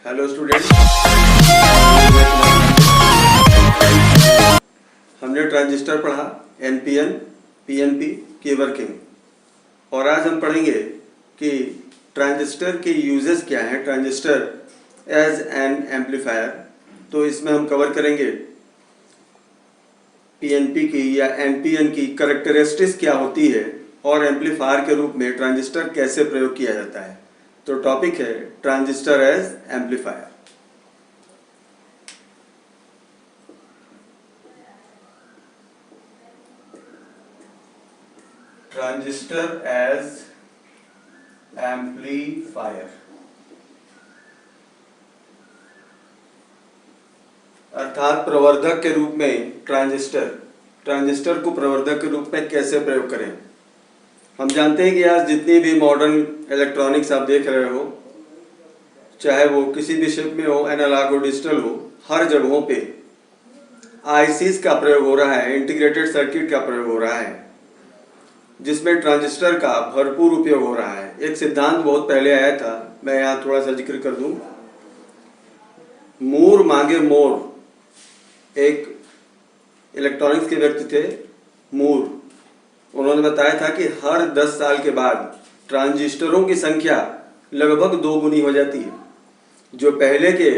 Hello students, हमने transistor पढ़ा, NPN, PNP की वर्किंग। और आज हम पढ़ेंगे कि ट्रांजिस्टर के यूजेस क्या हैं, ट्रांजिस्टर एज एन एम्पलीफायर। तो इसमें हम कवर करेंगे पीएनपी की या एनपीएन की कैरेक्टरिस्टिक्स क्या होती है और एम्पलीफायर के रूप में ट्रांजिस्टर कैसे प्रयोग किया जाता है। तो टॉपिक है transistor as amplifier. Transistor as amplifier अर्थात प्रवर्धक के रूप में ट्रांजिस्टर को प्रवर्धक के रूप में कैसे प्रयोग करें। हम जानते हैं कि आज जितनी भी मॉडर्न इलेक्ट्रॉनिक्स आप देख रहे हो, चाहे वो किसी भी शेप में हो, एनालॉग हो, डिजिटल हो, हर जगहों पे आईसीज का प्रयोग हो रहा है, इंटीग्रेटेड सर्किट का प्रयोग हो रहा है, जिसमें ट्रांजिस्टर का भरपूर उपयोग हो रहा है। एक सिद्धांत बहुत पहले आया था, मैं यहाँ थोड़ा सा जिक्र कर दूं। मूर मांगे मोर, एक इलेक्ट्रॉनिक्स के व्यक्ति थे मूर। उन्होंने बताया था कि हर 10 साल के बाद ट्रांजिस्टरों की संख्या लगभग 2 गुनी हो जाती है। जो पहले के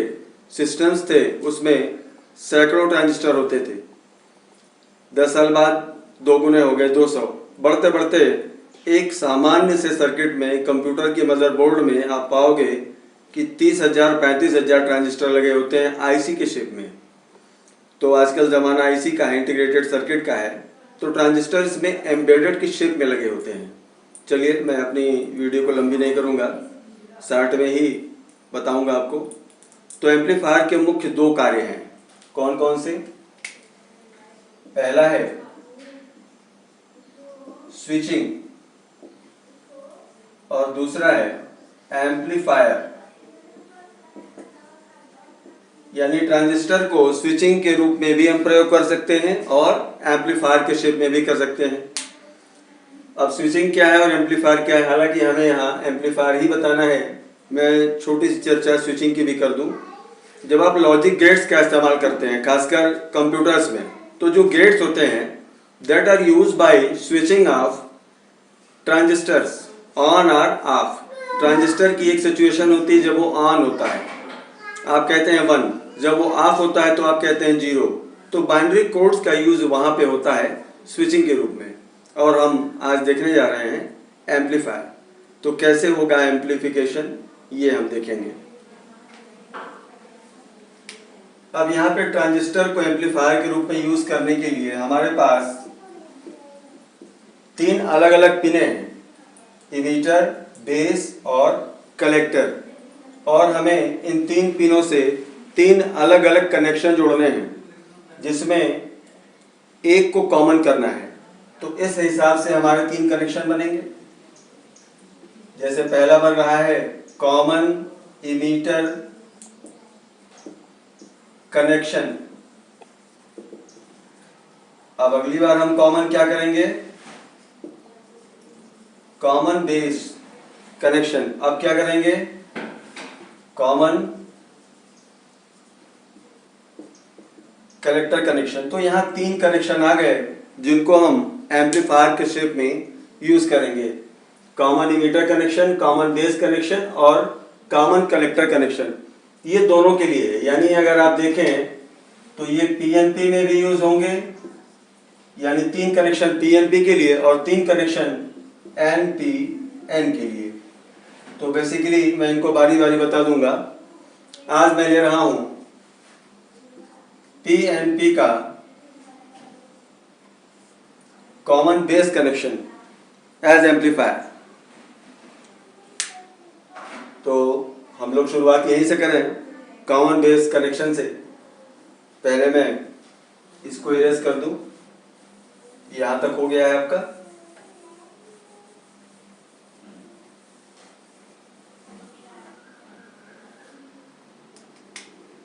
सिस्टम्स थे उसमें सैकड़ों ट्रांजिस्टर होते थे, 10 साल बाद 2 गुने हो गए 200। बढ़ते बढ़ते एक सामान्य से सर्किट में, कंप्यूटर के मदरबोर्ड में आप पाओगे कि 30,000 35,000 ट्रांजिस्टर लगे होते हैं आईसी के शेप में। तो आजकल ज़माना आईसी का है, इंटीग्रेटेड सर्किट का है, तो ट्रांजिस्टर इसमें एम्बेडेड की शेप में लगे होते हैं। चलिए, मैं अपनी वीडियो को लंबी नहीं करूँगा, शॉर्ट में ही बताऊँगा आपको। तो एम्पलीफायर के मुख्य 2 कार्य हैं, कौन कौन से? पहला है स्विचिंग और दूसरा है एम्पलीफायर। यानी ट्रांजिस्टर को स्विचिंग के रूप में भी हम प्रयोग कर सकते हैं और एम्पलीफायर के शेप में भी कर सकते हैं। अब स्विचिंग क्या है और एम्पलीफायर क्या है, हालांकि हमें यहाँ एम्पलीफायर ही बताना है, मैं छोटी सी चर्चा स्विचिंग की भी कर दूं। जब आप लॉजिक गेट्स का इस्तेमाल करते हैं, खासकर कंप्यूटर्स में, तो जो गेट्स होते हैं that are used by switching of transistors on और ऑफ। ट्रांजिस्टर की एक सिचुएशन होती है जब वो ऑन होता है, आप कहते हैं 1, जब वो ऑफ होता है तो आप कहते हैं 0। तो बाइनरी कोड्स का यूज वहां पे होता है स्विचिंग के रूप में। और हम आज देखने जा रहे हैं एम्पलीफायर। तो कैसे होगा एम्पलीफिकेशन, ये हम देखेंगे। अब यहाँ पे ट्रांजिस्टर को एम्पलीफायर के रूप में यूज करने के लिए हमारे पास 3 अलग अलग पिनें हैं, इमीटर, बेस और कलेक्टर। और हमें इन 3 पिनों से 3 अलग अलग कनेक्शन जोड़ने हैं, जिसमें एक को कॉमन करना है। तो इस हिसाब से हमारे 3 कनेक्शन बनेंगे। जैसे पहला बन रहा है कॉमन इमीटर कनेक्शन। अब अगली बार हम कॉमन क्या करेंगे? Common base connection. अब क्या करेंगे? Common collector connection. तो यहां 3 कनेक्शन आ गए जिनको हम एम्पलीफायर के शेप में यूज करेंगे। Common emitter connection, common base connection और कॉमन कलेक्टर कनेक्शन। ये दोनों के लिए है। यानी अगर आप देखें तो ये पीएनपी में भी यूज होंगे, यानी 3 कनेक्शन पीएनपी के लिए और 3 कनेक्शन एनपीएन के लिए। तो बेसिकली मैं इनको बारी बारी बता दूंगा। आज मैं ले रहा हूं पीएनपी का common base connection as amplifier. तो हम लोग शुरुआत यहीं से करें, कॉमन बेस कनेक्शन से। पहले मैं इसको इरेज कर दूं, यहां तक हो गया है आपका।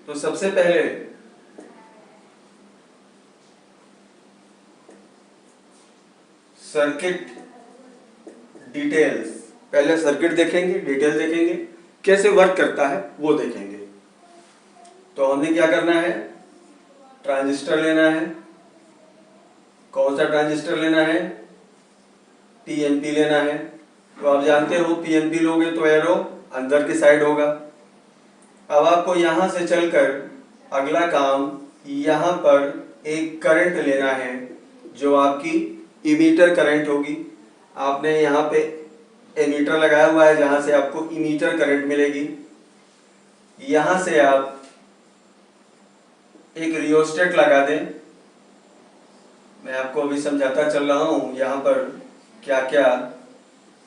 तो सबसे पहले सर्किट डिटेल्स, पहले सर्किट देखेंगे, डिटेल देखेंगे, कैसे वर्क करता है वो देखेंगे। तो हमने क्या करना है, ट्रांजिस्टर लेना है। कौन सा ट्रांजिस्टर लेना है, पीएनपी लेना है। तो आप जानते हो पीएनपी लोगे तो एरो अंदर की साइड होगा। अब आपको यहाँ से चलकर अगला काम, यहाँ पर एक करंट लेना है जो आपकी इमीटर करंट होगी। आपने यहाँ पे एमीटर लगाया हुआ है जहाँ से आपको इमीटर करंट मिलेगी। यहाँ से आप एक रियोस्टेट लगा दें। मैं आपको अभी समझाता चल रहा हूँ यहाँ पर क्या क्या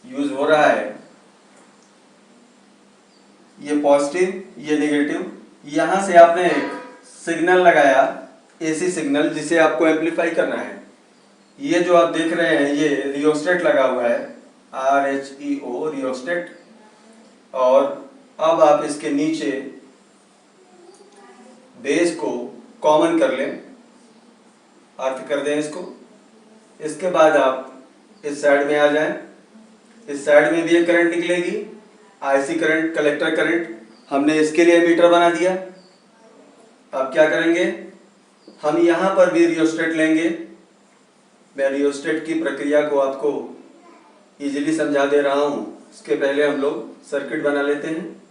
यूज हो रहा है। ये पॉजिटिव, ये नेगेटिव। यहाँ से आपने एक सिग्नल लगाया, एसी सिग्नल, जिसे आपको एम्पलीफाई करना है। ये जो आप देख रहे हैं ये रियोस्टेट लगा हुआ है, RHEO रियोस्टेट। और अब आप इसके नीचे बेस को कॉमन कर लें, अर्थ कर दें इसको। इसके बाद आप इस साइड में आ जाएं। इस साइड में भी एक करंट निकलेगी, आईसी करंट, कलेक्टर करंट। हमने इसके लिए मीटर बना दिया। अब क्या करेंगे, हम यहाँ पर भी रियोस्टेट लेंगे। मैं रियोस्टेट की प्रक्रिया को आपको इजीली समझा दे रहा हूँ। इसके पहले हम लोग सर्किट बना लेते हैं।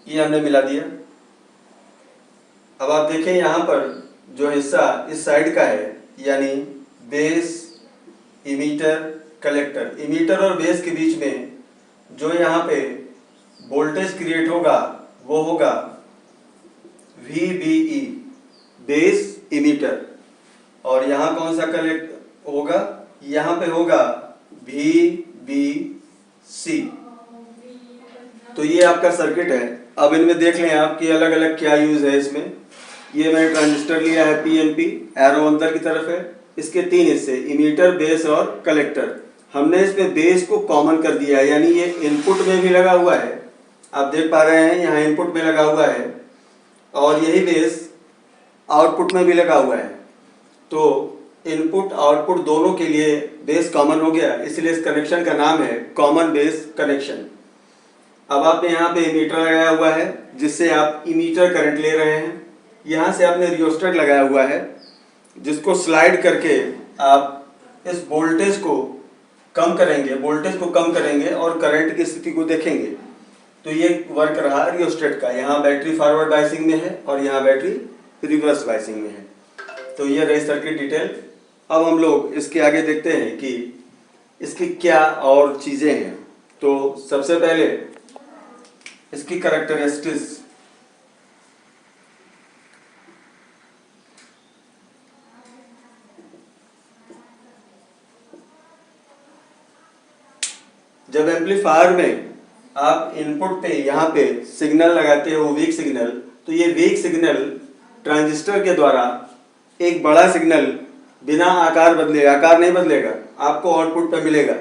ये हमने मिला दिया। अब आप देखें यहाँ पर जो हिस्सा इस साइड का है, यानी बेस, इमीटर, कलेक्टर। इमीटर और बेस के बीच में जो यहाँ पे वोल्टेज क्रिएट होगा वो होगा VBE, बेस इमीटर। और यहाँ कौन सा कलेक्ट होगा, यहाँ पे होगा VBC। तो ये आपका सर्किट है। अब इनमें देख लें आप कि अलग अलग क्या यूज है इसमें। ये मैंने ट्रांजिस्टर लिया है PNP, एरो अंदर की तरफ है। इसके 3 हिस्से, इमीटर, बेस और कलेक्टर। हमने इसमें बेस को कॉमन कर दिया है, यानी ये इनपुट में भी लगा हुआ है। आप देख पा रहे हैं यहाँ इनपुट में लगा हुआ है और यही बेस आउटपुट में भी लगा हुआ है। तो इनपुट आउटपुट दोनों के लिए बेस कॉमन हो गया, इसलिए इस कनेक्शन का नाम है कॉमन बेस कनेक्शन। अब आपने यहाँ पे इमीटर लगाया हुआ है जिससे आप इमीटर करंट ले रहे हैं। यहाँ से आपने रियोस्टेट लगाया हुआ है जिसको स्लाइड करके आप इस वोल्टेज को कम करेंगे और करंट की स्थिति को देखेंगे। तो ये वर्क रहा रियोस्टेट का। यहाँ बैटरी फॉरवर्ड बायसिंग में है और यहाँ बैटरी रिवर्स बायसिंग में है। तो ये रही सर्किट डिटेल। अब हम लोग इसके आगे देखते हैं कि इसकी क्या और चीज़ें हैं। तो सबसे पहले इसकी कैरेक्टरिस्टिक्स। जब एम्पलीफायर में आप इनपुट पे यहाँ पे सिग्नल लगाते हो, वीक सिग्नल, तो ये वीक सिग्नल ट्रांजिस्टर के द्वारा एक बड़ा सिग्नल बिना आकार नहीं बदलेगा, आपको आउटपुट पे मिलेगा।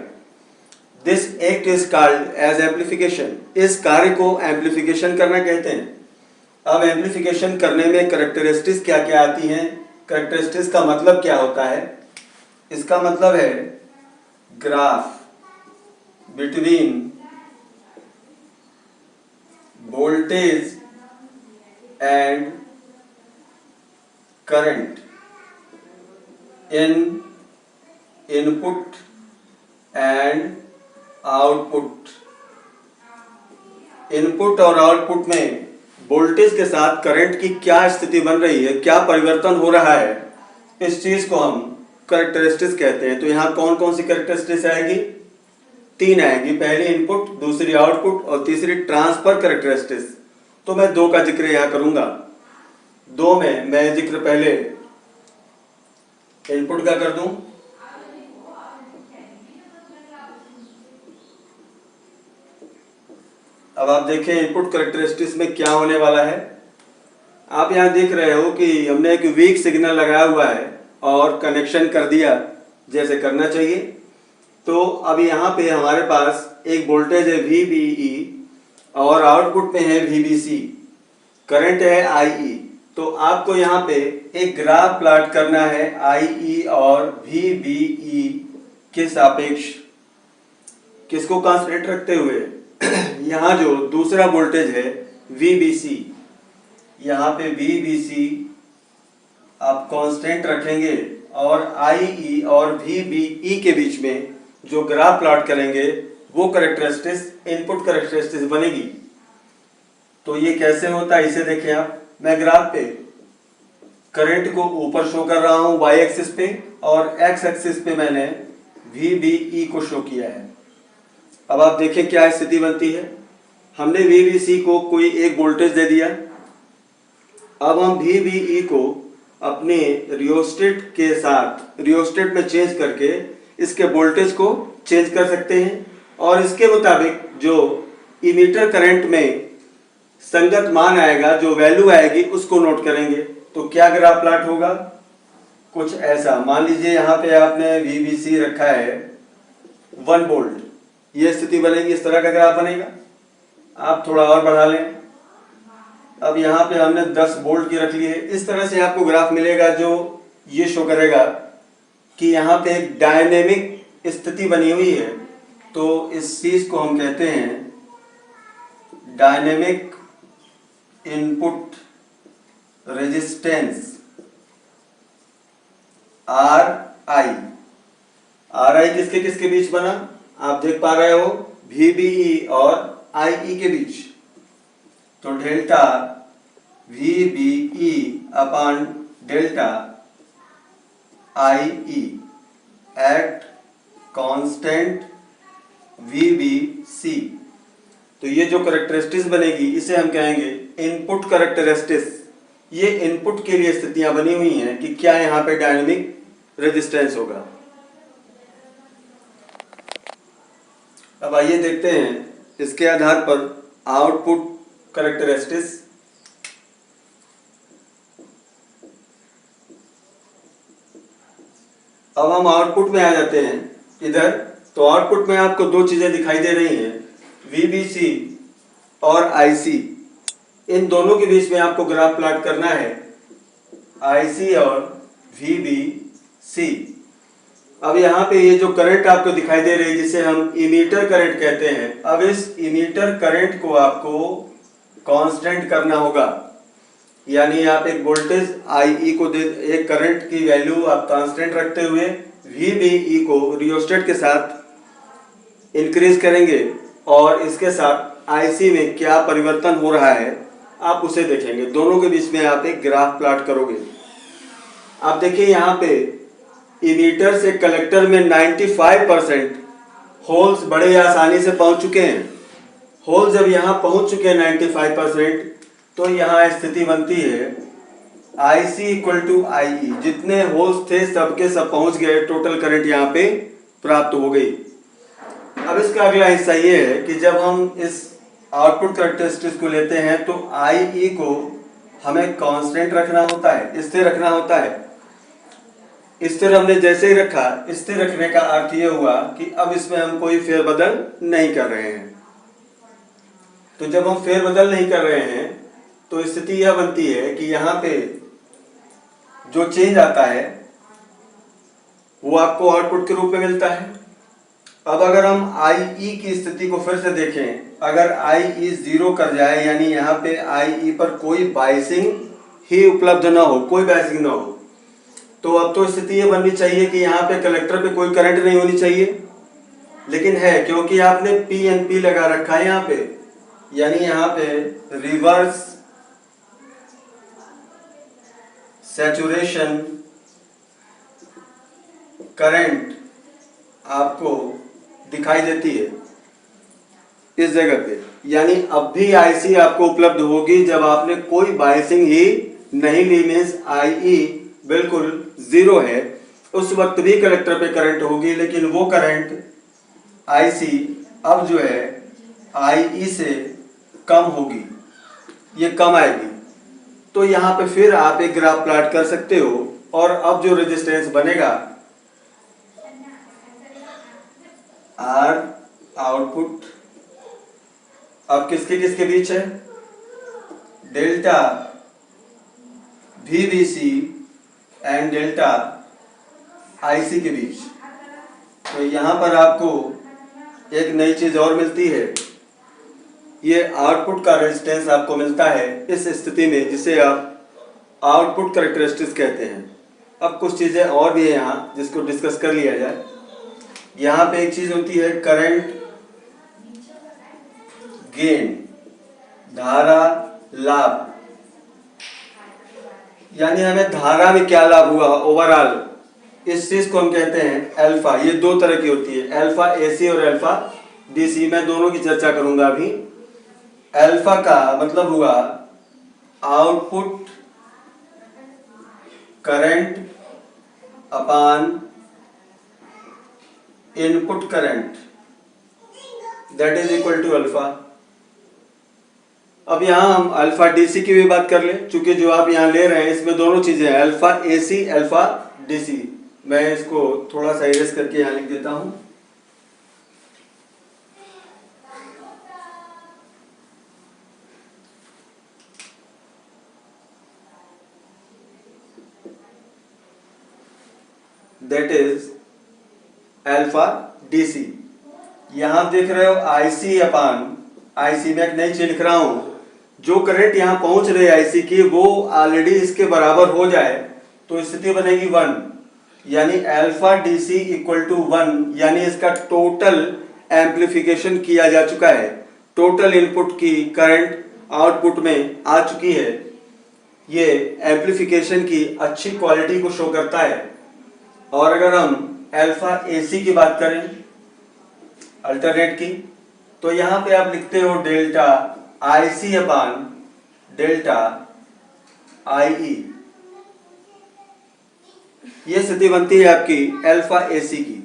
This act is called as amplification. इस कार्य को एम्पलीफिकेशन करना कहते हैं। अब एम्पलीफिकेशन करने में कैरेक्टरिस्टिक्स क्या क्या आती हैं, कैरेक्टरिस्टिक्स का मतलब क्या होता है। इसका मतलब है graph between voltage and current in input and output. Input और आउटपुट में वोल्टेज के साथ करंट की क्या स्थिति बन रही है, क्या परिवर्तन हो रहा है, इस चीज को हम कैरेक्टरिस्टिक्स कहते हैं। तो यहाँ कौन कौन सी कैरेक्टरिस्टिक्स आएगी, 3 आएगी। पहली इनपुट, दूसरी आउटपुट और तीसरी ट्रांसफर कैरेक्टरिस्टिक्स। तो मैं 2 का जिक्र यहाँ करूंगा। 2 में मैं जिक्र पहले इनपुट का कर दूं। अब आप देखें इनपुट कैरेक्टरिस्टिक्स में क्या होने वाला है। आप यहाँ देख रहे हो कि हमने एक वीक सिग्नल लगाया हुआ है और कनेक्शन कर दिया जैसे करना चाहिए। तो अब यहाँ पे हमारे पास एक वोल्टेज है VBE और आउटपुट में है VBC, करंट है IE। तो आपको यहाँ पे एक ग्राफ प्लॉट करना है IE और VBE के सापेक्ष। किसको कांस्टेंट रखते हुए यहाँ जो दूसरा वोल्टेज है VBC, यहाँ पे VBC आप कांस्टेंट रखेंगे और IE और VBE के बीच में जो ग्राफ प्लॉट करेंगे वो कैरेक्टरिस्टिक्स इनपुट कैरेक्टरिस्टिक्स बनेगी। तो ये कैसे होता है इसे देखें आप। मैं ग्राफ पे करंट को ऊपर शो कर रहा हूँ y एक्सिस पे और x एक्सिस पे मैंने VBE को शो किया है। अब आप देखें क्या स्थिति बनती है। हमने VBC को कोई एक वोल्टेज दे दिया। अब हम VBE को अपने रियोस्टेट के साथ रियोस्टेट में चेंज करके इसके वोल्टेज को चेंज कर सकते हैं और इसके मुताबिक जो इमीटर करंट में संगत मान आएगा, जो वैल्यू आएगी उसको नोट करेंगे। तो क्या ग्राफ प्लॉट होगा, कुछ ऐसा। मान लीजिए यहाँ पे आपने VBC रखा है 1 वोल्ट, ये स्थिति बनेगी, इस तरह का ग्राफ बनेगा। आप थोड़ा और बढ़ा लें। अब यहाँ पे हमने 10 वोल्ट की रख ली है। इस तरह से आपको ग्राफ मिलेगा जो ये शो करेगा कि यहाँ पे एक डायनेमिक स्थिति बनी हुई है। तो इस चीज को हम कहते हैं डायनेमिक इनपुट रेजिस्टेंस RI किसके किसके बीच बना, आप देख पा रहे हो, VBE और IE के बीच। तो delta VBE upon delta IE at constant VBC। तो ये जो कैरेक्टरिस्टिक्स बनेगी इसे हम कहेंगे इनपुट कैरेक्टरिस्टिक्स। ये इनपुट के लिए स्थितियां बनी हुई हैं कि क्या यहाँ पे डायनेमिक रेजिस्टेंस होगा। अब आइए देखते हैं इसके आधार पर आउटपुट कैरेक्टरिस्टिक्स। अब हम आउटपुट में आ जाते हैं इधर। तो आउटपुट में आपको दो चीजें दिखाई दे रही हैं, VBC और IC। इन दोनों के बीच में आपको ग्राफ प्लॉट करना है, IC और VBC। अब यहाँ पे ये जो करंट आपको दिखाई दे रही है जिसे हम इमीटर करंट कहते हैं, अब इस इमीटर करंट को आपको कांस्टेंट करना होगा। यानी आप एक वोल्टेज IE को एक करंट की वैल्यू आप कांस्टेंट रखते हुए VBE को रियोस्टेट के साथ इंक्रीज करेंगे और इसके साथ IC में क्या परिवर्तन हो रहा है आप उसे देखेंगे। दोनों के बीच में आप एक ग्राफ प्लॉट करोगे। आप देखिए यहाँ पे इमीटर से कलेक्टर में 95% होल्स बड़े आसानी से पहुंच चुके हैं। होल जब यहाँ पहुंच चुके हैं 95%, तो यहाँ स्थिति बनती है IC इक्वल टू IE। जितने होल्स थे सबके सब पहुंच गए, टोटल करंट यहाँ पे प्राप्त हो गई। अब इसका अगला हिस्सा ये है कि जब हम इस आउटपुट कैरेक्टरिस्टिक्स को लेते हैं तो IE को हमें कांस्टेंट रखना होता है, स्थिर रखना होता है। स्थिर हमने जैसे ही रखा, स्थिर रखने का अर्थ ये हुआ कि अब इसमें हम कोई फेरबदल नहीं कर रहे हैं। तो जब हम फेरबदल नहीं कर रहे हैं तो स्थिति यह बनती है कि यहाँ पे जो चेंज आता है वो आपको आउटपुट के रूप में मिलता है। अब अगर हम IE की स्थिति को फिर से देखें, अगर IE 0 कर जाए यानी यहाँ पे IE पर कोई बायसिंग ही उपलब्ध ना हो, कोई बायसिंग ना हो, तो अब तो स्थिति ये बननी चाहिए कि यहाँ पे कलेक्टर पे कोई करंट नहीं होनी चाहिए, लेकिन है क्योंकि आपने PNP लगा रखा है यहाँ पे, यानी यहाँ पे रिवर्स सैचुरेशन करंट आपको दिखाई देती है इस जगह पे। यानी अब भी IC आपको उपलब्ध होगी जब आपने कोई बायसिंग ही नहीं ली, मीन्स IE बिल्कुल 0 है, उस वक्त भी कलेक्टर पे करंट होगी, लेकिन वो करंट IC अब जो है IE से कम होगी, ये कम आएगी। तो यहाँ पे फिर आप एक ग्राफ प्लॉट कर सकते हो और अब जो रेजिस्टेंस बनेगा R आउटपुट अब किसके किसके बीच है, delta VBC and delta IC के बीच। तो यहाँ पर आपको एक नई चीज और मिलती है, ये आउटपुट का रेजिस्टेंस आपको मिलता है इस स्थिति में, जिसे आप आउटपुट कैरेक्टरिस्टिक्स कहते हैं। अब कुछ चीज़ें और भी है यहाँ जिसको डिस्कस कर लिया जाए। यहाँ पे एक चीज़ होती है करंट गेन, धारा लाभ, यानी हमें धारा में क्या लाभ हुआ ओवरऑल, इस चीज को हम कहते हैं अल्फा। ये दो तरह की होती है, अल्फा एसी और अल्फा डीसी। मैं दोनों की चर्चा करूंगा अभी। अल्फा का मतलब हुआ output current upon input current, that is equal to alpha. अब यहाँ हम अल्फा डीसी की भी बात कर ले, चूंकि जो आप यहाँ ले रहे हैं इसमें दोनों चीजें हैं, अल्फा एसी अल्फा डीसी। मैं इसको थोड़ा सा इरेज करके यहाँ लिख देता हूं। That is alpha DC. यहां आप देख रहे हो आईसी अपान आईसी, में एक नई चीज लिख रहा हूं, जो करंट यहां पहुंच रही है आईसी की वो ऑलरेडी इसके बराबर हो जाए तो स्थिति बनेगी 1, यानी अल्फा डीसी इक्वल टू 1, यानी इसका टोटल एम्प्लीफिकेशन किया जा चुका है, टोटल इनपुट की करंट आउटपुट में आ चुकी है। ये एम्प्लीफिकेशन की अच्छी क्वालिटी को शो करता है। और अगर हम अल्फा एसी की बात करें अल्टरनेट की, तो यहां पे आप लिखते हो डेल्टा आईसी अपान डेल्टा आईई। ये स्थिति बनती है आपकी अल्फा एसी की।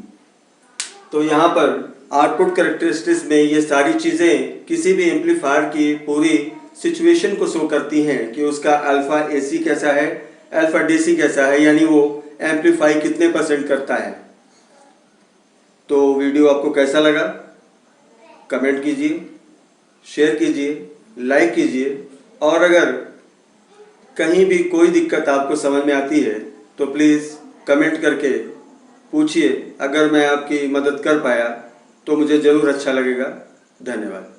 तो यहाँ पर आउटपुट कैरेक्टरिस्टिक्स में ये सारी चीज़ें किसी भी एम्पलीफायर की पूरी सिचुएशन को शो करती हैं कि उसका अल्फा एसी कैसा है, अल्फा डीसी कैसा है, यानी वो एम्पलीफाई कितने % करता है। तो वीडियो आपको कैसा लगा कमेंट कीजिए, शेयर कीजिए, लाइक कीजिए, और अगर कहीं भी कोई दिक्कत आपको समझ में आती है तो प्लीज़ कमेंट करके पूछिए। अगर मैं आपकी मदद कर पाया तो मुझे ज़रूर अच्छा लगेगा। धन्यवाद।